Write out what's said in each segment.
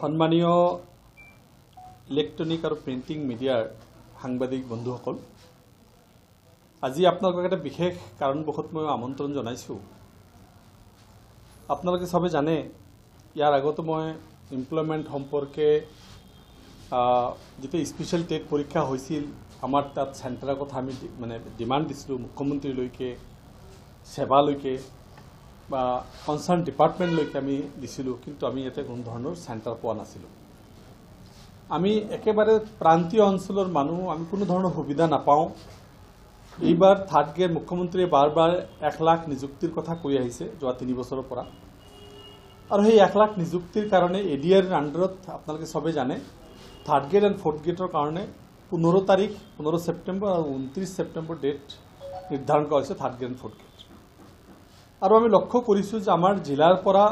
সম্মানীয় ইলেক্ট্ৰনিক আৰু প্ৰিণ্টিং মিডিয়াৰ সাংবাদিক বন্ধুসকল, আজি আপোনালোকক এটা বিশেষ কাৰণবশত মই আমন্ত্ৰণ জনাইছোঁ। আপোনালোকে সবে জানে ইয়াৰ আগতো মই এমপ্লয়মেণ্ট সম্পৰ্কে যেটা স্পেশাল টেট পৰীক্ষা হৈছিল আমাৰ তাত চেণ্টাৰৰ কথা আমি মানে ডিমাণ্ড দিছিলোঁ মুখ্যমন্ত্ৰীলৈকে সেৱালৈকে বা কনসাৰ্ন ডিপাৰ্টমেণ্টলৈকে আমি দিছিলোঁ, কিন্তু আমি ইয়াতে কোনো ধৰণৰ চেণ্টাৰ পোৱা নাছিলোঁ। আমি একেবাৰে প্ৰান্তীয় অঞ্চলৰ মানুহ, আমি কোনো ধৰণৰ সুবিধা নাপাওঁ। এইবাৰ থাৰ্ড গ্ৰেড মুখ্যমন্ত্ৰীয়ে বাৰ বাৰ 1 লাখ নিযুক্তিৰ কথা কৈ আহিছে যোৱা 3 বছৰৰ পৰা, আৰু সেই 1 লাখ নিযুক্তিৰ কাৰণে এডিআৰ আণ্ডাৰত আপোনালোকে সবে জানে থাৰ্ড গ্ৰেড এণ্ড ফৰ্থ গ্ৰেডৰ কাৰণে 15 ছেপ্টেম্বৰ আৰু 29 ছেপ্টেম্বৰ ডেট নিৰ্ধাৰণ কৰা হৈছে third grade and fourth grade. আৰু আমি লক্ষ্য কৰিছোঁ যে আমাৰ জিলাৰ পৰা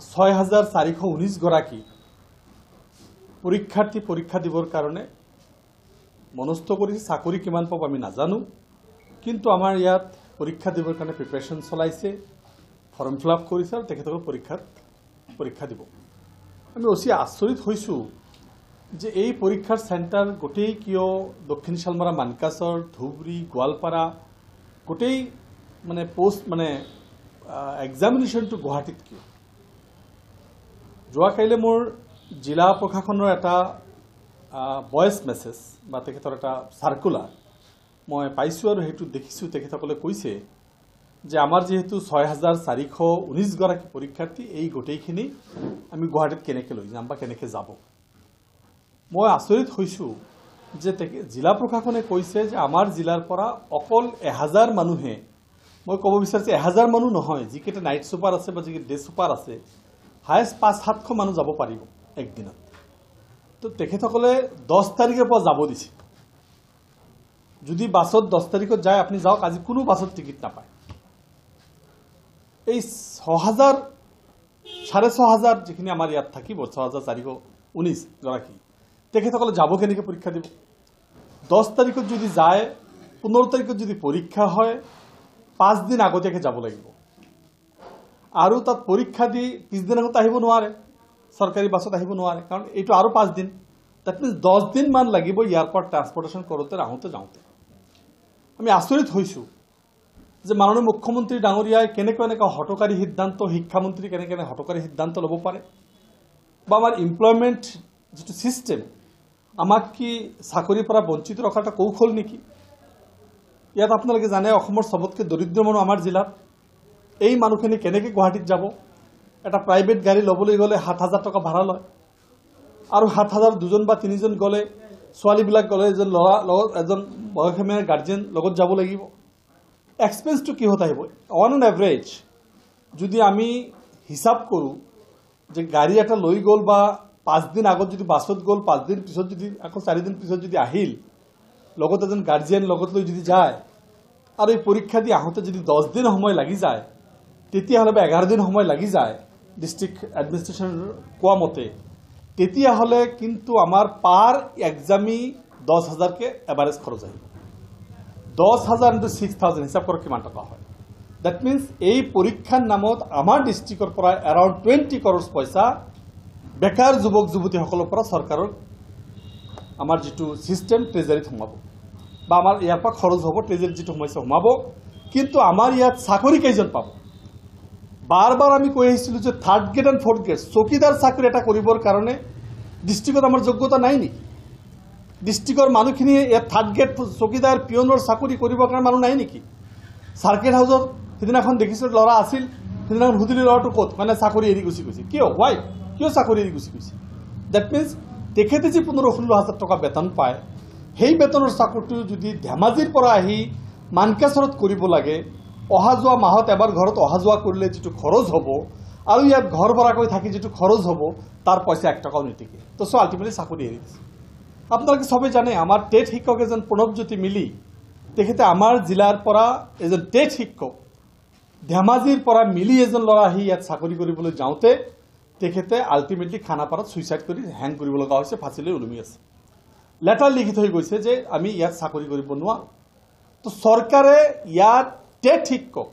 6419 গৰাকী পৰীক্ষাৰ্থী পৰীক্ষা দিবৰ কাৰণে মনস্থ কৰিছে। চাকৰি কিমান পাব আমি নাজানো, কিন্তু আমাৰ ইয়াত পৰীক্ষা দিবৰ কাৰণে প্ৰিপাৰেশ্যন চলাইছে, ফৰ্ম ফিল আপ কৰিছে আৰু তেখেতসকল পৰীক্ষা দিব। আমি অতি আচৰিত হৈছোঁ যে এই পৰীক্ষাৰ চেণ্টাৰ গোটেই কিয় দক্ষিণ শালমৰা, মানকাচৰ, ধুবুৰী, গোৱালপাৰা গোটেই মানে পোষ্ট মানে এক্সামিনেশ্যনটো গুৱাহাটীত কিয়? যোৱাকাইলৈ মোৰ জিলা প্ৰশাসনৰ এটা ভইচ মেছেজ বা তেখেতৰ এটা সাৰ্কুলাৰ মই পাইছোঁ, আৰু সেইটো দেখিছোঁ। তেখেতসকলে কৈছে যে আমাৰ যেহেতু 6419 গৰাকী পৰীক্ষাৰ্থী, এই গোটেইখিনি আমি গুৱাহাটীত কেনেকৈ লৈ যাম বা কেনেকৈ যাব। মই আচৰিত হৈছোঁ যে জিলা প্ৰশাসনে কৈছে যে আমাৰ জিলাৰ পৰা অকল 1000 মানুহে, মই ক'ব বিচাৰিছোঁ 1000 মানুহ নহয়, যিকেইটা নাইট ছুপাৰ আছে বা যিকেইটা ডে ছুপাৰ আছে, হায়েষ্ট 500-700 মানুহ যাব পাৰিব একদিনত। তো তেখেতসকলে 10 তাৰিখৰ পৰা যাব দিছে। যদি বাছত 10 তাৰিখত যায় আপুনি যাওক, আজি কোনো বাছত টিকিট নাপায়। এই 6,500 যিখিনি আমাৰ ইয়াত থাকিব 6419 গৰাকী, তেখেতসকলে যাব কেনেকৈ পৰীক্ষা দিব? 10 তাৰিখত যদি যায়, 15 তাৰিখত যদি পৰীক্ষা হয়, 5 দিন আগতীয়াকৈ যাব লাগিব। আৰু তাত পৰীক্ষা দি পিছদিনাখনত আহিব নোৱাৰে, চৰকাৰী বাছত আহিব নোৱাৰে, কাৰণ এইটো আৰু 5 দিন। দ্যাট মিনছ 10 দিন মান লাগিব ইয়াৰ পৰা ট্ৰান্সপৰ্টেশ্যন কৰোঁতে আহোঁতে যাওঁতে। আমি আচৰিত হৈছোঁ যে মাননীয় মুখ্যমন্ত্ৰী ডাঙৰীয়াই কেনেকৈ হঠকাৰী সিদ্ধান্ত, শিক্ষামন্ত্ৰী কেনেকৈ হঠকাৰী সিদ্ধান্ত ল'ব পাৰে, বা আমাৰ এমপ্লয়মেণ্ট যিটো ছিষ্টেম, আমাক কি চাকৰিৰ পৰা বঞ্চিত ৰখাৰ এটা কৌশল নেকি? ইয়াত আপোনালোকে জানে অসমৰ সবতকৈ দৰিদ্ৰ মানুহ আমাৰ জিলাত। এই মানুহখিনি কেনেকৈ গুৱাহাটীত যাব? এটা প্ৰাইভেট গাড়ী ল'বলৈ গ'লে 7,000 টকা ভাড়া লয়, আৰু 7,000 2জন বা 3জন গ'লে, ছোৱালীবিলাক গ'লে এজন ল'ৰা লগত এজন বয়সীয়া গাৰ্জেন লগত যাব লাগিব। এক্সপেন্সটো কিহত আহিব? অন এভাৰেজ যদি আমি হিচাপ কৰোঁ যে গাড়ী এটা লৈ গ'ল বা 5 দিন আগত যদি বাছত গ'ল, 5 দিন পিছত যদি আকৌ 4 দিন পিছত যদি আহিল, লগত এজন গাৰ্জিয়ান লগত লৈ যদি যায়, আৰু এই পৰীক্ষা দি আহোঁতে যদি 10 দিন সময় লাগি যায়, তেতিয়াহ'লে বা 11 দিন সময় লাগি যায় ডিষ্ট্ৰিক্ট এডমিনিষ্ট্ৰেশ্যনৰ কোৱা মতে, তেতিয়াহ'লে কিন্তু আমাৰ পাৰ এক্সামী 10,000কে এভাৰেজ খৰচ আহিব। 10,000 into 6,000 হিচাপ কৰক কিমান টকা হয়। দ্যাট মিনছ এই পৰীক্ষাৰ নামত আমাৰ ডিষ্ট্ৰিক্টৰ পৰা এৰাউণ্ড 20 crores পইচা বেকাৰ যুৱক যুৱতীসকলৰ পৰা চৰকাৰৰ আমাৰ যিটো ছিষ্টেম ট্ৰেজাৰীত সোমাব, বা আমাৰ ইয়াৰ পৰা খৰচ হ'ব, ট্ৰেজাৰীত যিটো সমস্যা সোমাব। কিন্তু আমাৰ ইয়াত চাকৰি কেইজন পাব? বাৰ বাৰ আমি কৈ আহিছিলোঁ যে third grade and fourth grade চকীদাৰ চাকৰি এটা কৰিবৰ কাৰণে ডিষ্ট্ৰিক্টত আমাৰ যোগ্যতা নাই নেকি? ডিষ্ট্ৰিক্টৰ মানুহখিনি ইয়াত থাৰ্ড গ্ৰেড চকীদাৰ পিয়নৰ চাকৰি কৰিবৰ কাৰণে মানুহ নাই নেকি? চাৰ্কিট হাউচত সিদিনাখন দেখিছোঁ ল'ৰা আছিল, সিদিনাখন সুধিলে ল'ৰাটো ক'ত, মানে চাকৰি এৰি গুচি গৈছে। কিয়? হোৱাই? কিয় চাকৰি এৰি গুচি গৈছে? দ্যাট মিনছ তেখেতে যি 15-16 হাজাৰ টকা বেতন পায়, সেই বেতনৰ চাকৰিটো যদি ধেমাজিৰ পৰা আহি মানকাচৰত কৰিব লাগে, অহা যোৱা মাহত এবাৰ ঘৰত অহা যোৱা কৰিলে যিটো খৰচ হ'ব, আৰু ইয়াত ঘৰ ভাড়াকৈ থাকি যিটো খৰচ হ'ব, তাৰ পইচা 1 টকাও নিটিকে। তো আল্টিমেটলি চাকৰি এৰি দিছে। আপোনালোকে সবে জানে আমাৰ টেট শিক্ষক এজন প্ৰণৱজ্যোতি মিলি, তেখেতে আমাৰ জিলাৰ পৰা এজন টেট শিক্ষক ধেমাজিৰ পৰা মিলি এজন ল'ৰা আহি ইয়াত চাকৰি কৰিবলৈ যাওঁতে তেখেতে আল্টিমেটলি খানাপাৰাত ছুইচাইড কৰি হেং কৰিব লগা হৈছে, ফাঁচিলৈ ওলমি আছে। লেটাৰ লিখি থৈ গৈছে যে আমি ইয়াত চাকৰি কৰিব নোৱাৰোঁ। তো চৰকাৰে ইয়াত টেট শিক্ষক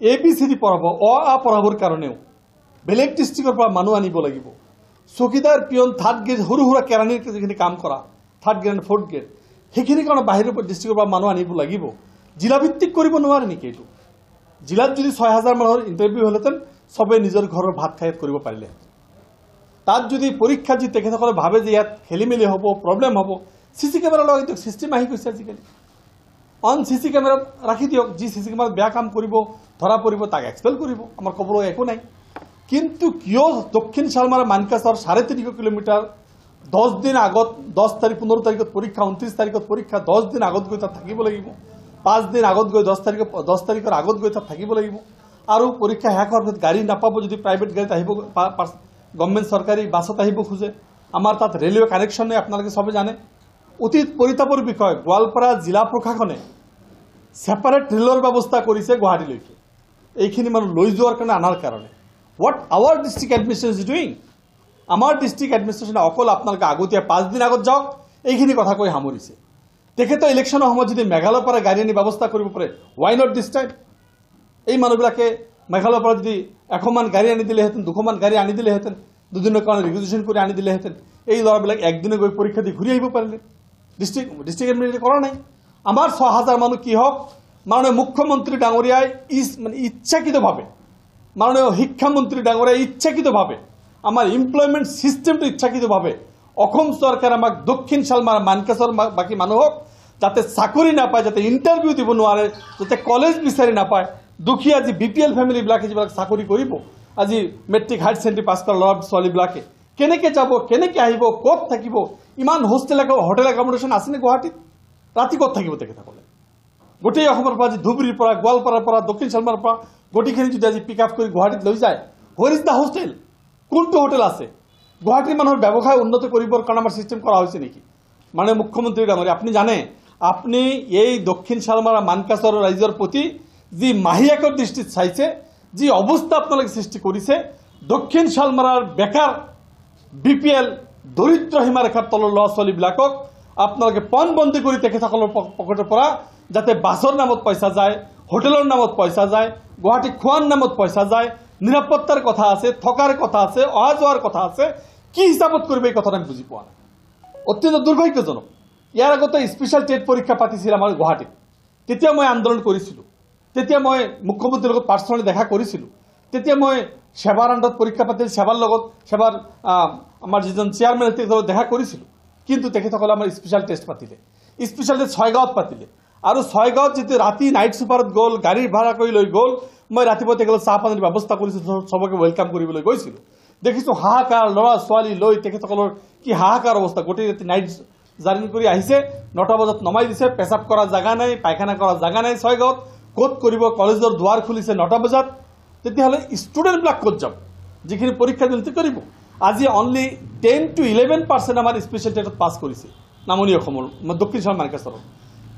ABCD পঢ়াব, অ আ পঢ়াবৰ কাৰণেও বেলেগ ডিষ্ট্ৰিক্টৰ পৰা মানুহ আনিব লাগিব চকীদাৰ পিয়ন থাৰ্ড গ্ৰেড সৰু সুৰা কেৰাণীৰ যিখিনি কাম কৰা থাৰ্ড গ্ৰেড ফ'ৰ্থ গ্ৰেড সেইখিনি কাৰণে বাহিৰৰ ডিষ্ট্ৰিক্টৰ পৰা মানুহ আনিব লাগিব জিলা ভিত্তিক কৰিব নোৱাৰে নেকি এইটো জিলাত যদি 6,000 মানুহৰ ইণ্টাৰভিউ হ'লেহেঁতেন চবে নিজৰ ঘৰৰ ভাত খাই কৰিব পাৰিলে তাত যদি পৰীক্ষা যদি তেখেতসকলে ভাবে যে ইয়াত খেলি মেলি হ'ব প্ৰব্লেম হ'ব চিচি কেমেৰা লগাই দিয়ক চিষ্টেম আহি গৈছে আজিকালি অন চিচি কেমেৰাত ৰাখি দিয়ক যি চিচি কেমেৰাত বেয়া কাম কৰিব ধৰা পৰিব তাক এক্সপেল কৰিব আমাৰ ক'বলৈ একো নাই কিন্তু কিয় দক্ষিণ শালমাৰা মানকাছৰ 3.5 কিলোমিটাৰ 10 দিন আগত 10 তাৰিখ 15 তাৰিখত পৰীক্ষা 29 তাৰিখত পৰীক্ষা 10 দিন আগত গৈ তাত থাকিব লাগিব 5 দিন আগত গৈ 10 তাৰিখৰ আগত গৈ তাত থাকিব লাগিব আৰু পৰীক্ষা শেষ হোৱাৰ পিছত গাড়ী নাপাব যদি প্ৰাইভেট গাড়ীত আহিব গভৰ্ণমেণ্ট চৰকাৰী বাছত আহিব খোজে আমাৰ তাত ৰেলৱে কানেকশ্যন নাই আপোনালোকে সবে জানে অতি পৰিতাপৰ বিষয় গোৱালপাৰা জিলা প্ৰশাসনে সেপাৰেট ৰেলৰ ব্যৱস্থা কৰিছে গুৱাহাটীলৈকে এইখিনি মানুহ লৈ যোৱাৰ কাৰণে আনাৰ কাৰণে what our district administration is doing আমাৰ ডিষ্ট্ৰিক্ট এডমিনিষ্ট্ৰেশ্যনে অকল আপোনালোকে আগতীয়া 5 দিন আগত যাওক এইখিনি কথা কৈ সামৰিছে তেখেতে ইলেকশ্যনৰ সময়ত যদি মেঘালয়ৰ পৰা গাড়ী আনি ব্যৱস্থা কৰিব পাৰে ৱাই নট দিছ টাইম এই মানুহবিলাকে মেঘালয়ৰ পৰা যদি 100মান গাড়ী আনি দিলেহেঁতেন 200মান গাড়ী আনি দিলেহেঁতেন দুদিনৰ কাৰণে ৰিকুইজিশ্যন কৰি আনি দিলেহেঁতেন এই ল'ৰাবিলাক একদিনে গৈ পৰীক্ষা দি ঘূৰি আহিব পাৰিলে ডিষ্ট্ৰিক্ট এডমিনিষ্ট্ৰেশ্যন কৰা নাই আমাৰ 6,000 মানুহ কি হওক মাননীয় মুখ্যমন্ত্ৰী ডাঙৰীয়াই মানে ইচ্ছাকৃতভাৱে মাননীয় শিক্ষামন্ত্ৰী ডাঙৰীয়াই ইচ্ছাকৃতভাৱে আমাৰ এমপ্লয়মেণ্ট ছিষ্টেমটো ইচ্ছাকৃতভাৱে অসম চৰকাৰে আমাক দক্ষিণ শালমাৰা মানকাছৰ বাকী মানুহক যাতে চাকৰি নাপায় যাতে ইণ্টাৰভিউ দিব নোৱাৰে যাতে কলেজ বিচাৰি নাপায় দুখীয়া যি BPL ফেমিলিবিলাকে যিবিলাক চাকৰি কৰিব আজি মেট্ৰিক হায়াৰ ছেকেণ্ডেৰী পাছ কৰা ল'ৰা ছোৱালীবিলাকে কেনেকৈ যাব কেনেকৈ আহিব ক'ত থাকিব ইমান হোটেল একামোডেশ্যন আছেনে গুৱাহাটীত ৰাতি ক'ত থাকিব তেখেতসকলে গোটেই অসমৰ পৰা আজি ধুবুৰীৰ পৰা গোৱালপাৰাৰ পৰা দক্ষিণ শালমাৰাৰ পৰা গোটেইখিনি যদি আজি পিক আপ কৰি গুৱাহাটীত লৈ যায় হোৱেৰ ইজ দ্য হোটেল কোনটো হোটেল আছে গুৱাহাটীৰ মানুহৰ ব্যৱসায় উন্নত কৰিবৰ কাৰণে আমাৰ ছিষ্টেম কৰা হৈছে নেকি মানে মুখ্যমন্ত্ৰী ডাঙৰীয়া আপুনি জানে আপুনি এই দক্ষিণ শালমাৰা মানকাছৰ ৰাইজৰ প্ৰতি যি মাহীয়েকৰ দৃষ্টিত চাইছে যি অৱস্থা আপোনালোকে সৃষ্টি কৰিছে দক্ষিণ শালমাৰাৰ বেকাৰ BPL দৰিদ্ৰ সীমাৰেখাৰ তলৰ ল'ৰা ছোৱালীবিলাকক আপোনালোকে পণবন্দী কৰি তেখেতসকলৰ পকেটৰ পৰা যাতে বাছৰ নামত পইচা যায় হোটেলৰ নামত পইচা যায় গুৱাহাটী খোৱাৰ নামত পইচা যায় নিৰাপত্তাৰ কথা আছে থকাৰ কথা আছে অহা যোৱাৰ কথা আছে কি হিচাপত কৰিব এই কথাটো আমি বুজি পোৱা নাই অত্যন্ত দুৰ্ভাগ্যজনক ইয়াৰ আগতে স্পেচিয়েল টেট পৰীক্ষা পাতিছিল আমাৰ গুৱাহাটীত তেতিয়া মই আন্দোলন কৰিছিলোঁ তেতিয়া মই মুখ্যমন্ত্ৰীৰ লগত পাৰ্চনেলি দেখা কৰিছিলোঁ তেতিয়া মই সেৱাৰ আণ্ডাৰত পৰীক্ষা পাতিছিল সেৱাৰ লগত সেৱাৰ আমাৰ যিজন চেয়াৰমেন তেখেতৰ দেখা কৰিছিলোঁ কিন্তু তেখেতসকলে আমাৰ স্পেচিয়েল টেষ্ট পাতিলে স্পেচিয়েল টেষ্ট 6 গাঁৱত পাতিলে আৰু 6 গাঁৱত যেতিয়া ৰাতি নাইট ছুপাৰত গ'ল গাড়ী ভাড়া কৰি লৈ গ'ল মই ৰাতিপুৱা তেখেতক চাহ পানীৰ ব্যৱস্থা কৰিছিলোঁ সবকে ৱেলকাম কৰিবলৈ গৈছিলোঁ দেখিছোঁ হাহাকাৰ ল'ৰা ছোৱালী লৈ তেখেতসকলৰ কি হাহাকাৰ অৱস্থা গোটেই ৰাতি নাইট জাৰ্ণি কৰি আহিছে 9টা বজাত নমাই দিছে পেচাব কৰা জাগা নাই পায়খানা কৰা জাগা নাই 6 গাঁৱত ক'ত কৰিব কলেজৰ দুৱাৰ খুলিছে 9টা বজাত তেতিয়াহ'লে ষ্টুডেণ্টবিলাক ক'ত যাব যিখিনি পৰীক্ষা দিলে কৰিব আজি অনলি 10 to 11% আমাৰ স্পেচিয়েল টেটত পাছ কৰিছে নামনি অসমৰ দক্ষিণ শালমাৰা মানকাছৰত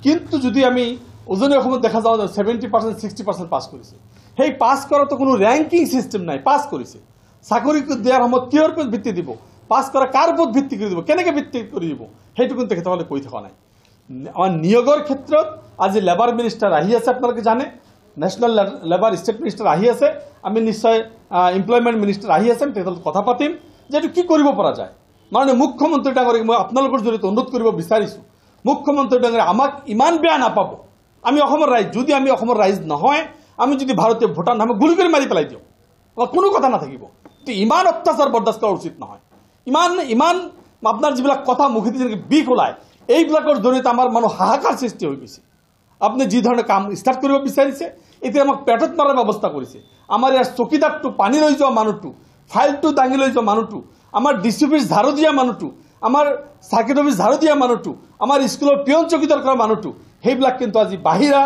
কিন্তু যদি আমি উজনি অসমত দেখা যাওঁ 70% 60% পাছ কৰিছে সেই পাছ কৰাটো কোনো ৰেংকিং চিষ্টেম নাই পাছ কৰিছে চাকৰি দিয়াৰ সময়ত কিহৰ ওপৰত ভিত্তি দিব পাছ কৰা কাৰ ওপৰত ভিত্তি কৰি দিব কেনেকৈ ভিত্তি কৰি দিব সেইটো কিন্তু তেখেতসকলে কৈ থকা নাই আমাৰ নিয়োগৰ ক্ষেত্ৰত আজি লেবাৰ মিনিষ্টাৰ আহি আছে আপোনালোকে জানে নেশ্যনেল লেবাৰ ষ্টেট মিনিষ্টাৰ আহি আছে আমি নিশ্চয় এমপ্লয়মেণ্ট মিনিষ্টাৰ আহি আছে তেখেতৰ কথা পাতিম যে এইটো কি কৰিব পৰা যায় মাননীয় মুখ্যমন্ত্ৰী ডাঙৰীয়াক মই আপোনালোকৰ জৰিয়তে অনুৰোধ কৰিব বিচাৰিছোঁ মুখ্যমন্ত্ৰী ডাঙৰীয়া আমাক ইমান বেয়া নাপাব আমি অসমৰ ৰাইজ যদি আমি অসমৰ ৰাইজ নহয় আমি যদি ভাৰতীয় ভোটান আমি গুলি কৰি মাৰি পেলাই দিওঁ আমাৰ কোনো কথা নাথাকিব ইমান অত্যাচাৰ বৰদাস্ত কৰা উচিত নহয় ইমান আপোনাৰ যিবিলাক কথা মুখেদি যেনেকৈ বিষ ওলায় এইবিলাকৰ জৰিয়তে আমাৰ মানুহ হাহাকাৰ সৃষ্টি হৈ গৈছে আপুনি যি ধৰণে কাম ষ্টাৰ্ট কৰিব বিচাৰিছে এতিয়া আমাক পেটত মাৰাৰ ব্যৱস্থা কৰিছে আমাৰ ইয়াৰ চকীদাৰটো পানী লৈ যোৱা মানুহটো ফাইলটো দাঙি লৈ যোৱা মানুহটো আমাৰ DC অফিচ ঝাৰু দিয়া মানুহটো আমাৰ চাৰ্কিট অফিচ ঝাৰু দিয়া মানুহটো আমাৰ স্কুলৰ পিয়ন চকীদাৰ কৰা মানুহটো সেইবিলাক কিন্তু আজি বাহিৰা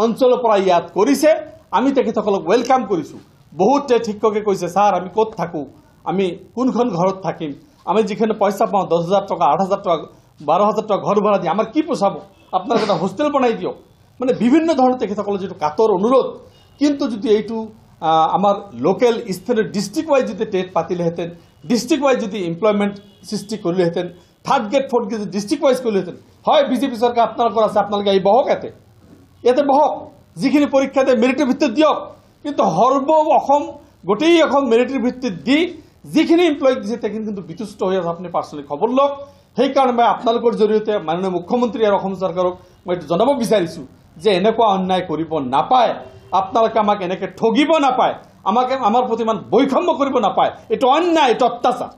অঞ্চলৰ পৰা ইয়াত কৰিছে আমি তেখেতসকলক ৱেলকাম কৰিছোঁ বহুত শিক্ষকে কৈছে ছাৰ আমি ক'ত থাকোঁ আমি কোনখন ঘৰত থাকিম আমি যিখিনি পইচা পাওঁ 10,000 টকা 8,000 টকা 12,000 টকা ঘৰ ভাড়া দি আমাৰ কি পোষাব আপোনালোকে এটা হোষ্টেল বনাই দিয়ক মানে বিভিন্ন ধৰণৰ তেখেতসকলৰ যিটো কাতৰ অনুৰোধ কিন্তু যদি এইটো আমাৰ লোকেল স্থানীয় ডিষ্ট্ৰিক্ট ৱাইজ যদি টেট পাতিলেহেঁতেন ডিষ্ট্ৰিক্ট ৱাইজ যদি এমপ্লয়মেণ্ট সৃষ্টি কৰিলেহেঁতেন third grade fourth grade district wise কৰিলেহেঁতেন হয় বিজেপি চৰকাৰ আপোনালোকৰ আছে আপোনালোকে আহি বহক ইয়াতে বহক যিখিনি পৰীক্ষা দিয়ে মেৰিটৰ ভিত্তিত দিয়ক কিন্তু সৰ্ব অসম গোটেই এখন মেৰিটৰ ভিত্তিত দি যিখিনি এমপ্লয়ীক দিছে তেখিনি কিন্তু বিতুষ্ট হৈ আছে। আপুনি পাৰ্চনেলি খবৰ লওক। সেইকাৰণে মই আপোনালোকৰ জৰিয়তে মাননীয় মুখ্যমন্ত্ৰী আৰু অসম চৰকাৰক মই এইটো জনাব বিচাৰিছোঁ যে এনেকুৱা অন্যায় কৰিব নাপায়, আপোনালোকে আমাক এনেকৈ ঠগিব নাপায়, আমাৰ প্ৰতি ইমান বৈষম্য কৰিব নাপায়। এইটো অন্যায়, এইটো অত্যাচাৰ।